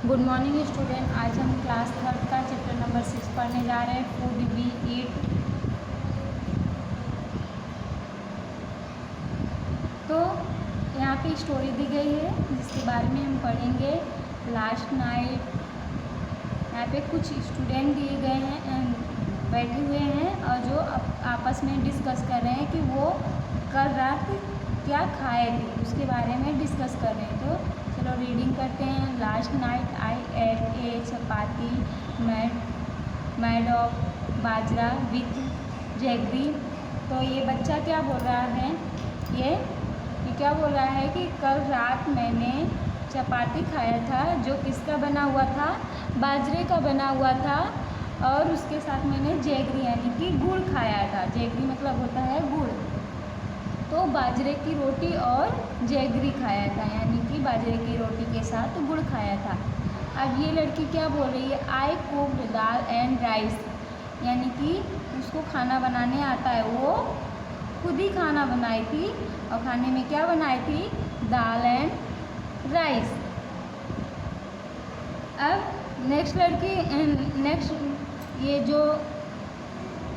Good morning student. आज हम class third का चैप्टर नंबर 6 पढ़ने जा रहे हैं, फूड वी ईट। तो यहाँ पे स्टोरी दी गई है जिसके बारे में हम पढ़ेंगे। लास्ट नाइट यहाँ पे कुछ स्टूडेंट दिए गए हैं, बैठे हुए हैं और जो आपस में डिस्कस कर रहे हैं कि वो कल रात क्या खाए थे, उसके बारे में डिस्कस कर रहे हैं। तो चलो रीडिंग करते हैं। Last night I ate a chapati made of bajra with jaggery. तो ये बच्चा क्या बोल रहा है, ये क्या बोल रहा है कि कल रात मैंने चपाती खाया था जो किसका बना हुआ था, बाजरे का बना हुआ था, और उसके साथ मैंने जैगरी यानी कि गुड़ खाया था। जैगरी मतलब होता है गुड़। तो बाजरे की रोटी और जैगरी खाया था, यानी कि बाजरे की रोटी के साथ गुड़ खाया था। अब ये लड़की क्या बोल रही है, आई कुक्ड दाल एंड राइस, यानी कि उसको खाना बनाने आता है, वो खुद ही खाना बनाई थी। और खाने में क्या बनाई थी, दाल एंड राइस। अब नेक्स्ट लड़की, नेक्स्ट ये जो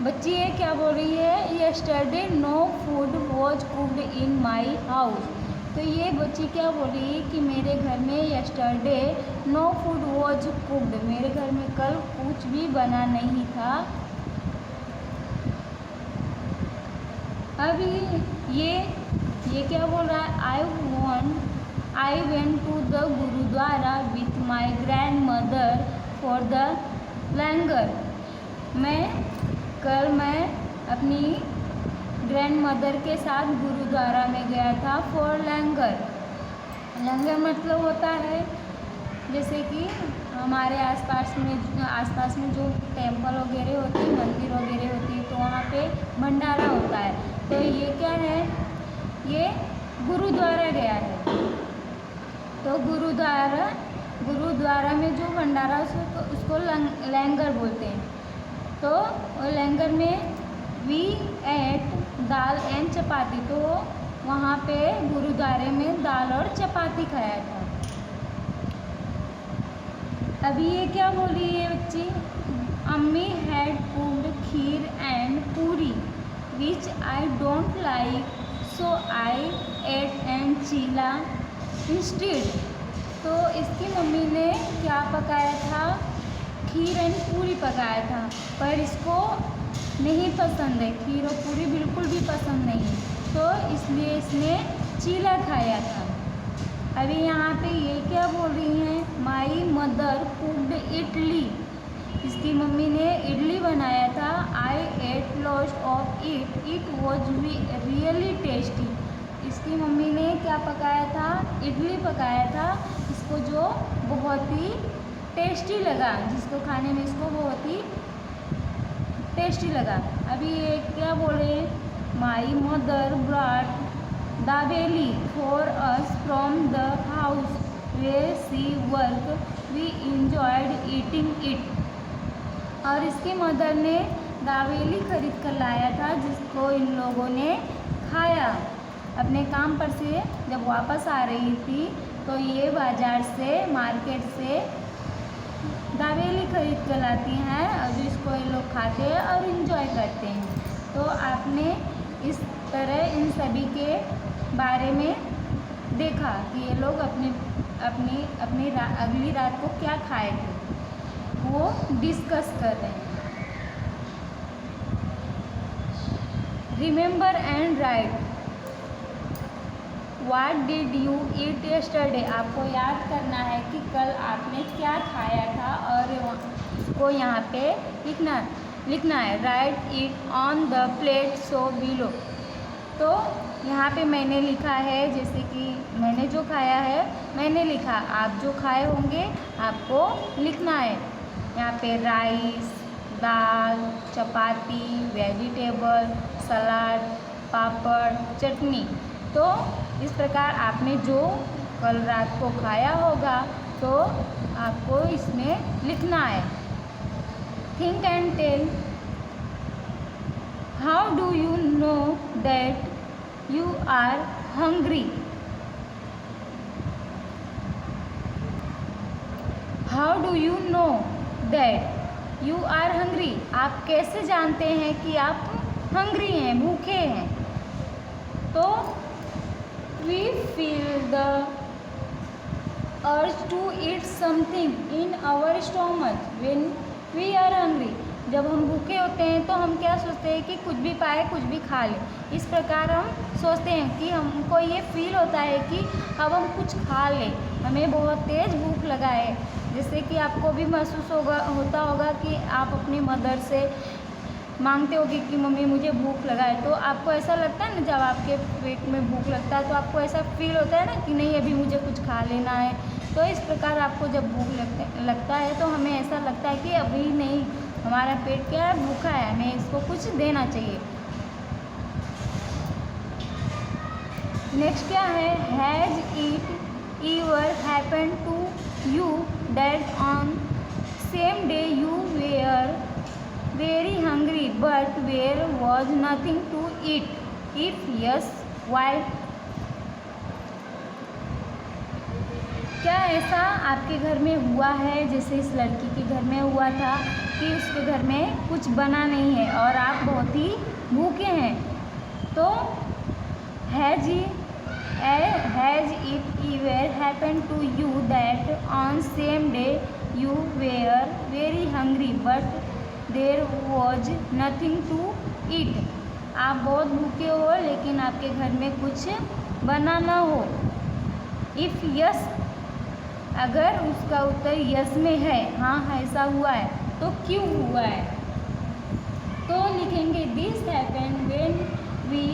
बच्ची है क्या बोल रही है, yesterday no food was cooked in my house. तो ये बच्ची क्या बोल रही है कि मेरे घर में yesterday no food was cooked, मेरे घर में कल कुछ भी बना नहीं था। अभी ये क्या बोल रहा है, I went to the gurdwara with my grandmother for the langar. मैं अपनी ग्रैंड मदर के साथ गुरुद्वारा में गया था फॉर लंगर। लंगर मतलब होता है जैसे कि हमारे आसपास में जो टेंपल वगैरह होते हैं, मंदिर वगैरह होती है, तो वहाँ पे भंडारा होता है। तो ये क्या है, ये गुरुद्वारा गया है। तो गुरुद्वारा में जो भंडारा उसको लंगर बोलते हैं। तो लंगर में वी एट दाल एंड चपाती, तो वहाँ पे गुरुद्वारे में दाल और चपाती खाया था। अभी ये क्या बोल रही है बच्ची, अम्मी had cooked kheer and puri which I don't like, so I ate and chilla instead. तो इसकी मम्मी ने क्या पकाया था, खीर एंड पूरी पकाया था, पर इसको नहीं पसंद है, खीर और पूरी बिल्कुल भी पसंद नहीं है, तो इसलिए इसने चीला खाया था। अभी यहाँ पे ये क्या बोल रही हैं, माई मदर कुक्ड इडली, इसकी मम्मी ने इडली बनाया था। I ate lots of it, it was really tasty. इसकी मम्मी ने क्या पकाया था, इडली पकाया था, इसको जो बहुत ही टेस्टी लगा, जिसको खाने में इसको बहुत ही टेस्टी लगा। अभी ये क्या बोल रहे हैं, my mother brought dabeli for us from the house where she work, we enjoyed eating it. और इसकी मदर ने दाबेली खरीद कर लाया था, जिसको इन लोगों ने खाया। अपने काम पर से जब वापस आ रही थी तो ये बाज़ार से, मार्केट से दाबेली खरीद कर लाती हैं, और जिसको ये लोग खाते हैं और इन्जॉय करते हैं। तो आपने इस तरह इन सभी के बारे में देखा कि ये लोग अपनी अगली रात को क्या खाए थे, वो डिस्कस कर रहे हैं। Remember and right what did you eat yesterday. आपको याद करना है कि कल आपने क्या खाया था, और इसको यहाँ पे लिखना है। Right it on the plate so below. तो यहाँ पे मैंने लिखा है, जैसे कि मैंने जो खाया है मैंने लिखा, आप जो खाए होंगे आपको लिखना है। यहाँ पे राइस, दाल, चपाती, वेजिटेबल, सलाद, पापड़, चटनी। तो इस प्रकार आपने जो कल रात को खाया होगा तो आपको इसमें लिखना है। Think and tell, how do you know that you are hungry. How do you know that you are hungry? आप कैसे जानते हैं कि आप हंग्री हैं, भूखे हैं? तो we feel the urge to eat something in our stomach when we are hungry. जब हम भूखे होते हैं तो हम क्या सोचते हैं कि कुछ भी पाए, कुछ भी खा लें। इस प्रकार हम सोचते हैं कि हमको ये फील होता है कि अब हम कुछ खा लें, हमें बहुत तेज़ भूख लगा है। जैसे कि आपको भी महसूस होता होगा कि आप अपनी मदर से मांगते होगे कि मम्मी मुझे भूख लगा है, तो आपको ऐसा लगता है ना, जब आपके पेट में भूख लगता है तो आपको ऐसा फील होता है ना कि नहीं अभी मुझे कुछ खा लेना है। तो इस प्रकार आपको जब भूख लगता है तो हमें ऐसा लगता है कि अभी नहीं, हमारा पेट क्या है, भूखा है, हमें इसको कुछ देना चाहिए। नेक्स्ट क्या है, has it ever happened to you that on same day you were very hungry but there was nothing to eat? If yes, why? क्या ऐसा आपके घर में हुआ है जैसे इस लड़की के घर में हुआ था कि उसके घर में कुछ बना नहीं है और आप बहुत ही भूखे हैं? तो has it ever happened to you that on same day you were very hungry but there was nothing to eat? आप बहुत भूखे हो लेकिन आपके घर में कुछ बना ना हो। इफ़ यस, अगर उसका उत्तर यस में है, हाँ ऐसा हुआ है, तो क्यों हुआ है? तो लिखेंगे this happened when we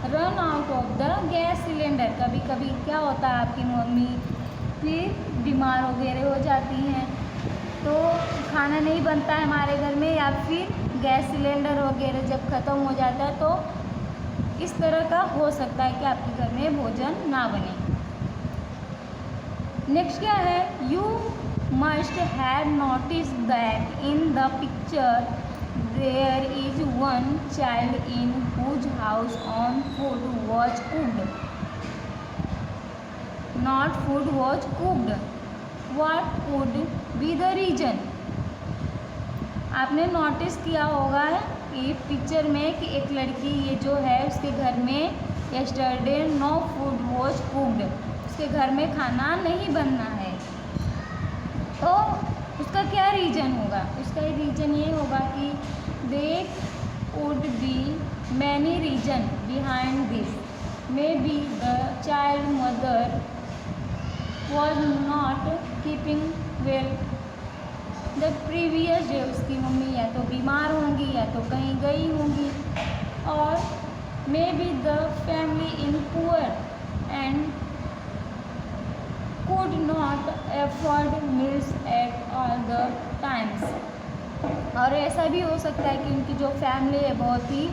run out of the gas cylinder. कभी कभी क्या होता है, आपकी मम्मी फिर बीमार वगैरह हो जाती हैं तो खाना नहीं बनता है हमारे घर में, या फिर गैस सिलेंडर वगैरह जब ख़त्म हो जाता है तो इस तरह का हो सकता है कि आपके घर में भोजन ना बने। नेक्स्ट क्या है, you must have notice that in the picture there is one child in whose house on food was cooked, not food was cooked. What could be the reason? आपने नोटिस किया होगा कि पिक्चर में कि एक लड़की ये जो है उसके घर में yesterday no food was cooked, उसके घर में खाना नहीं बनना है। तो उसका क्या रीज़न होगा? उसका रीज़न ये होगा कि there would be many reason behind this, may be the child mother was not keeping well the previous day। उसकी मम्मी या तो बीमार होंगी या तो कहीं गई होंगी, और मे be the family in poor and could not afford meals at all the times। और ऐसा भी हो सकता है कि उनकी जो फैमिली है बहुत ही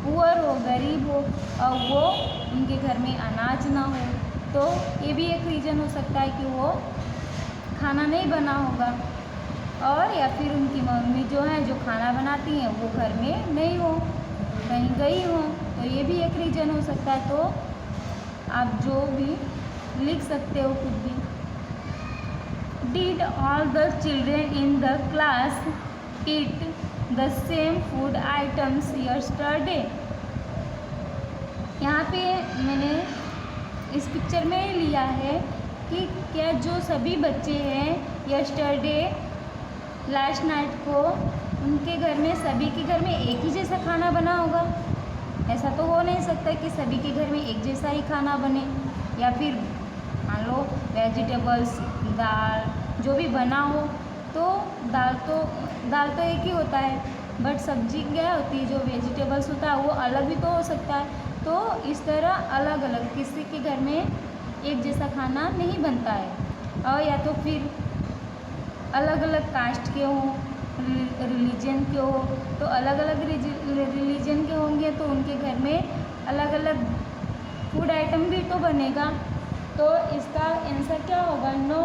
पुअर हो, गरीब हो, और वो उनके घर में अनाज ना हो, तो ये भी एक रीज़न हो सकता है कि वो खाना नहीं बना होगा। और या फिर उनकी मम्मी जो है जो खाना बनाती हैं वो घर में नहीं हो, कहीं गई हो, तो ये भी एक रीज़न हो सकता है। तो आप जो भी लिख सकते हो कुछ भी। Did all the children in the class eat the same food items yesterday? यहाँ पे मैंने इस पिक्चर में लिया है कि क्या जो सभी बच्चे हैं यस्टरडे लास्ट नाइट को उनके घर में, सभी के घर में एक ही जैसा खाना बना होगा? ऐसा तो हो नहीं सकता कि सभी के घर में एक जैसा ही खाना बने, या फिर मान लो वेजिटेबल्स दाल जो भी बना हो, तो दाल तो एक ही होता है, बट सब्जी क्या होती है, जो वेजिटेबल्स होता है वो अलग भी तो हो सकता है। तो इस तरह अलग अलग किसी के घर में एक जैसा खाना नहीं बनता है, और या तो फिर अलग अलग कास्ट के हों, रिलीजन के हो, तो अलग अलग रिलीजन के होंगे तो उनके घर में अलग अलग फूड आइटम भी तो बनेगा। तो इसका आंसर क्या होगा? No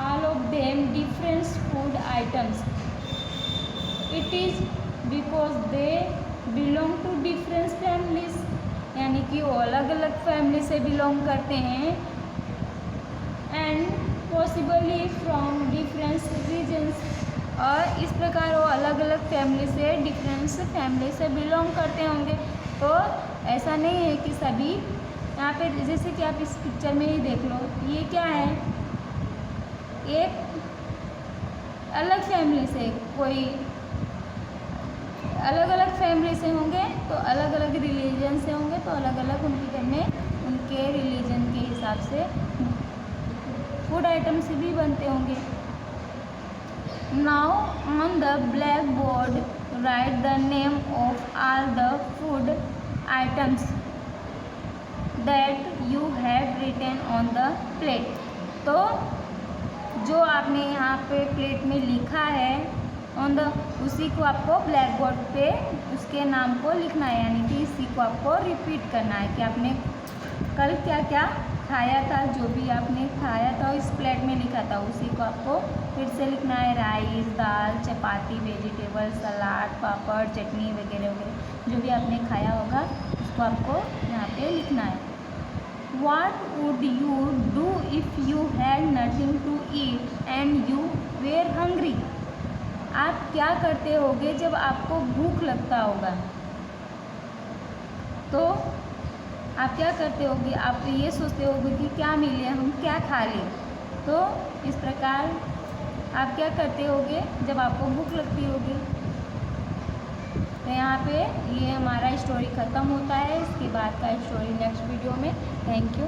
all of them different food items, it is because they belong to different families, यानी कि वो अलग अलग फैमिली से बिलोंग करते हैं। And possibly difference reasons. और इस प्रकार वो अलग अलग फैमिली से, डिफरेंस फैमिली से बिलोंग करते होंगे। तो ऐसा नहीं है कि सभी, यहाँ पे जैसे कि आप इस पिक्चर में ही देख लो, ये क्या है, एक अलग फैमिली से, कोई अलग अलग फैमिली से होंगे तो अलग अलग रिलीजन से होंगे, तो अलग अलग उनके घर में उनके रिलीजन के हिसाब से फूड आइटम्स भी बनते होंगे। Now on the blackboard write the name of all the food items that you have written on the plate. तो जो आपने यहाँ पे प्लेट में लिखा है ऑन द, उसी को आपको ब्लैक बोर्ड पे उसके नाम को लिखना है, यानी कि इसी को आपको रिपीट करना है कि आपने कल क्या क्या खाया था, जो भी आपने खाया था इस प्लेट में लिखा था उसी को आपको फिर से लिखना है। राइस, दाल, चपाती, वेजिटेबल, सलाद, पापड़, चटनी वगैरह वगैरह जो भी आपने खाया होगा उसको आपको यहाँ पे लिखना है। What would you do if you had nothing to eat and you were hungry? आप क्या करते होगे जब आपको भूख लगता होगा? तो आप क्या करते होगे, आप ये सोचते होगे कि क्या मिले, हम क्या खा लें। तो इस प्रकार आप क्या करते होगे जब आपको भूख लगती होगी। तो यहाँ पे ये हमारा स्टोरी ख़त्म होता है। इसके बाद का स्टोरी नेक्स्ट वीडियो में। Thank you.